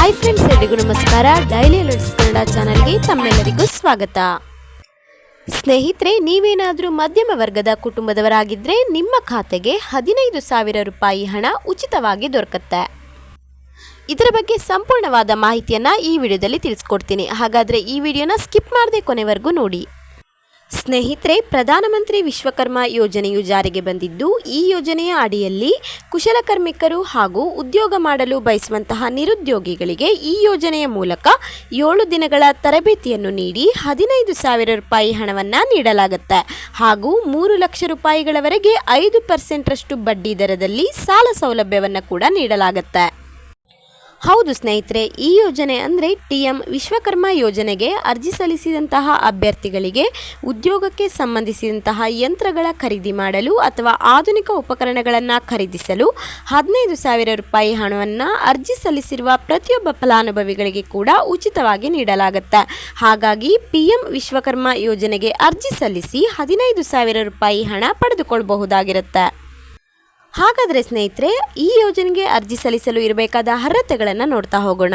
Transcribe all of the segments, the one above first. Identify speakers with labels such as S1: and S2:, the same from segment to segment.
S1: Hi friends, ಎಲ್ಲರಿಗೂ ನಮಸ್ಕಾರ. Daily alerts Kannada ಚಾನಲ್ಗೆ ತಮ್ಮೆಲ್ಲರಿಗೂ ಸ್ವಾಗತ. ಸ್ನೇಹಿತರೆ, ನೀವೇನಾದರೂ ಮಧ್ಯಮ ವರ್ಗದ ಕುಟುಂಬದವರಾಗಿದ್ದರೆ ನಿಮ್ಮ ಖಾತೆಗೆ 15,000 ರೂಪಾಯಿ ಹಣ ಉಚಿತವಾಗಿ ದೊರಕುತ್ತೆ. ಇದರ ಬಗ್ಗೆ ಸಂಪೂರ್ಣವಾದ ಮಾಹಿತಿಯನ್ನು ಈ ವಿಡಿಯೋದಲ್ಲಿ ತಿಳಿಸ್ಕೊಡ್ತೀನಿ. ಹಾಗಾದರೆ ಈ ವಿಡಿಯೋನ ಸ್ಕಿಪ್ ಮಾಡದೆ ಕೊನೆವರೆಗೂ ನೋಡಿ. ಸ್ನೇಹಿತರೆ, ಪ್ರಧಾನಮಂತ್ರಿ ವಿಶ್ವಕರ್ಮ ಯೋಜನೆಯು ಜಾರಿಗೆ ಬಂದಿದ್ದು, ಈ ಯೋಜನೆಯ ಅಡಿಯಲ್ಲಿ ಕುಶಲಕರ್ಮಿಕರು ಹಾಗೂ ಉದ್ಯೋಗ ಮಾಡಲು ಬಯಸುವಂತಹ ನಿರುದ್ಯೋಗಿಗಳಿಗೆ ಈ ಯೋಜನೆಯ ಮೂಲಕ 7 ದಿನಗಳ ತರಬೇತಿಯನ್ನು ನೀಡಿ 15,000 ರೂಪಾಯಿ ಹಣವನ್ನು ನೀಡಲಾಗುತ್ತೆ. ಹಾಗೂ 3 ಲಕ್ಷ ರೂಪಾಯಿಗಳವರೆಗೆ 5% ಬಡ್ಡಿ ದರದಲ್ಲಿ ಸಾಲ ಸೌಲಭ್ಯವನ್ನು ಕೂಡ ನೀಡಲಾಗುತ್ತೆ. ಹೌದು ಸ್ನೇಹಿತರೆ, ಈ ಯೋಜನೆ ಅಂದರೆ TM ವಿಶ್ವಕರ್ಮ ಯೋಜನೆಗೆ ಅರ್ಜಿ ಸಲ್ಲಿಸಿದಂತಹ ಅಭ್ಯರ್ಥಿಗಳಿಗೆ ಉದ್ಯೋಗಕ್ಕೆ ಸಂಬಂಧಿಸಿದಂತಹ ಯಂತ್ರಗಳ ಖರೀದಿ ಮಾಡಲು ಅಥವಾ ಆಧುನಿಕ ಉಪಕರಣಗಳನ್ನು ಖರೀದಿಸಲು 15,000 ರೂಪಾಯಿ ಹಣವನ್ನು ಅರ್ಜಿ ಸಲ್ಲಿಸಿರುವ ಪ್ರತಿಯೊಬ್ಬ ಫಲಾನುಭವಿಗಳಿಗೆ ಕೂಡ ಉಚಿತವಾಗಿ ನೀಡಲಾಗುತ್ತೆ. ಹಾಗಾಗಿ PM ವಿಶ್ವಕರ್ಮ ಯೋಜನೆಗೆ ಅರ್ಜಿ ಸಲ್ಲಿಸಿ 15,000 ರೂಪಾಯಿ ಹಣ ಪಡೆದುಕೊಳ್ಳಬಹುದಾಗಿರುತ್ತೆ. ಹಾಗಾದರೆ ಸ್ನೇಹಿತರೆ, ಈ ಯೋಜನೆಗೆ ಅರ್ಜಿ ಸಲ್ಲಿಸಲು ಇರಬೇಕಾದ ಅರ್ಹತೆಗಳನ್ನು ನೋಡ್ತಾ ಹೋಗೋಣ.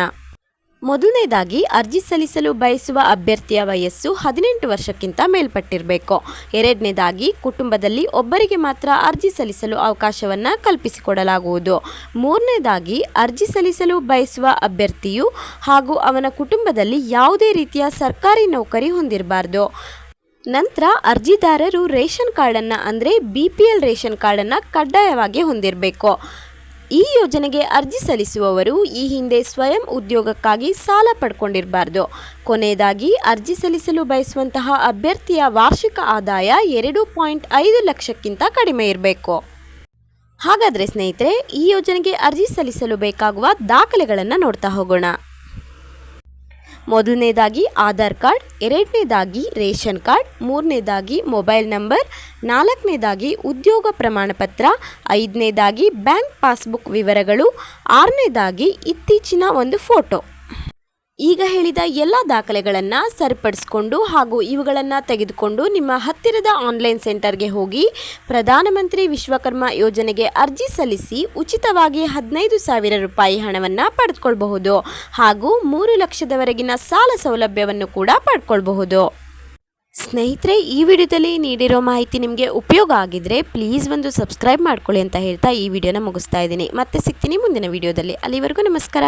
S1: ಮೊದಲನೇದಾಗಿ, ಅರ್ಜಿ ಸಲ್ಲಿಸಲು ಬಯಸುವ ಅಭ್ಯರ್ಥಿಯ ವಯಸ್ಸು 18 ವರ್ಷಕ್ಕಿಂತ ಮೇಲ್ಪಟ್ಟಿರಬೇಕು. ಎರಡನೇದಾಗಿ, ಕುಟುಂಬದಲ್ಲಿ ಒಬ್ಬರಿಗೆ ಮಾತ್ರ ಅರ್ಜಿ ಸಲ್ಲಿಸಲು ಅವಕಾಶವನ್ನು ಕಲ್ಪಿಸಿಕೊಡಲಾಗುವುದು. ಮೂರನೇದಾಗಿ, ಅರ್ಜಿ ಸಲ್ಲಿಸಲು ಬಯಸುವ ಅಭ್ಯರ್ಥಿಯು ಹಾಗೂ ಅವನ ಕುಟುಂಬದಲ್ಲಿ ಯಾವುದೇ ರೀತಿಯ ಸರ್ಕಾರಿ ನೌಕರಿ ಹೊಂದಿರಬಾರ್ದು. ನಂತರ ಅರ್ಜಿದಾರರು ರೇಷನ್ ಕಾರ್ಡನ್ನು ಅಂದರೆ BPL ರೇಷನ್ ಕಾರ್ಡನ್ನು ಕಡ್ಡಾಯವಾಗಿ ಹೊಂದಿರಬೇಕು. ಈ ಯೋಜನೆಗೆ ಅರ್ಜಿ ಸಲ್ಲಿಸುವವರು ಈ ಹಿಂದೆ ಸ್ವಯಂ ಉದ್ಯೋಗಕ್ಕಾಗಿ ಸಾಲ ಪಡ್ಕೊಂಡಿರಬಾರ್ದು. ಕೊನೆಯದಾಗಿ, ಅರ್ಜಿ ಸಲ್ಲಿಸಲು ಬಯಸುವಂತಹ ಅಭ್ಯರ್ಥಿಯ ವಾರ್ಷಿಕ ಆದಾಯ 2.5 ಲಕ್ಷಕ್ಕಿಂತ ಕಡಿಮೆ ಇರಬೇಕು. ಹಾಗಾದರೆ ಸ್ನೇಹಿತರೆ, ಈ ಯೋಜನೆಗೆ ಅರ್ಜಿ ಸಲ್ಲಿಸಲು ಬೇಕಾಗುವ ದಾಖಲೆಗಳನ್ನು ನೋಡ್ತಾ ಹೋಗೋಣ. ಮೊದಲನೇದಾಗಿ ಆಧಾರ್ ಕಾರ್ಡ್, ಎರಡನೇದಾಗಿ ರೇಷನ್ ಕಾರ್ಡ್, ಮೂರನೇದಾಗಿ ಮೊಬೈಲ್ ನಂಬರ್, ನಾಲ್ಕನೇದಾಗಿ ಉದ್ಯೋಗ ಪ್ರಮಾಣಪತ್ರ, ಐದನೇದಾಗಿ ಬ್ಯಾಂಕ್ ಪಾಸ್ಬುಕ್ ವಿವರಗಳು, ಆರನೇದಾಗಿ ಇತ್ತೀಚಿನ ಒಂದು ಫೋಟೋ. ಈಗ ಹೇಳಿದ ಎಲ್ಲ ದಾಖಲೆಗಳನ್ನು ಸರಿಪಡಿಸಿಕೊಂಡು ಹಾಗೂ ಇವುಗಳನ್ನು ತೆಗೆದುಕೊಂಡು ನಿಮ್ಮ ಹತ್ತಿರದ ಆನ್ಲೈನ್ ಸೆಂಟರ್ಗೆ ಹೋಗಿ ಪ್ರಧಾನಮಂತ್ರಿ ವಿಶ್ವಕರ್ಮ ಯೋಜನೆಗೆ ಅರ್ಜಿ ಸಲ್ಲಿಸಿ ಉಚಿತವಾಗಿ 15,000 ರೂಪಾಯಿ ಹಣವನ್ನು ಪಡೆದುಕೊಳ್ಳಬಹುದು. ಹಾಗೂ 3 ಲಕ್ಷದವರೆಗಿನ ಸಾಲ ಸೌಲಭ್ಯವನ್ನು ಕೂಡ ಪಡ್ಕೊಳ್ಬಹುದು. ಸ್ನೇಹಿತರೆ, ಈ ವಿಡಿಯೋದಲ್ಲಿ ನೀಡಿರೋ ಮಾಹಿತಿ ನಿಮಗೆ ಉಪಯೋಗ ಆಗಿದ್ರೆ ಪ್ಲೀಸ್ ಒಂದು ಸಬ್ಸ್ಕ್ರೈಬ್ ಮಾಡ್ಕೊಳ್ಳಿ ಅಂತ ಹೇಳ್ತಾ ಈ ವಿಡಿಯೋನ ಮುಗಿಸ್ತಾ ಇದ್ದೀನಿ. ಮತ್ತೆ ಸಿಗ್ತೀನಿ ಮುಂದಿನ ವಿಡಿಯೋದಲ್ಲಿ. ಅಲ್ಲಿವರೆಗೂ ನಮಸ್ಕಾರ.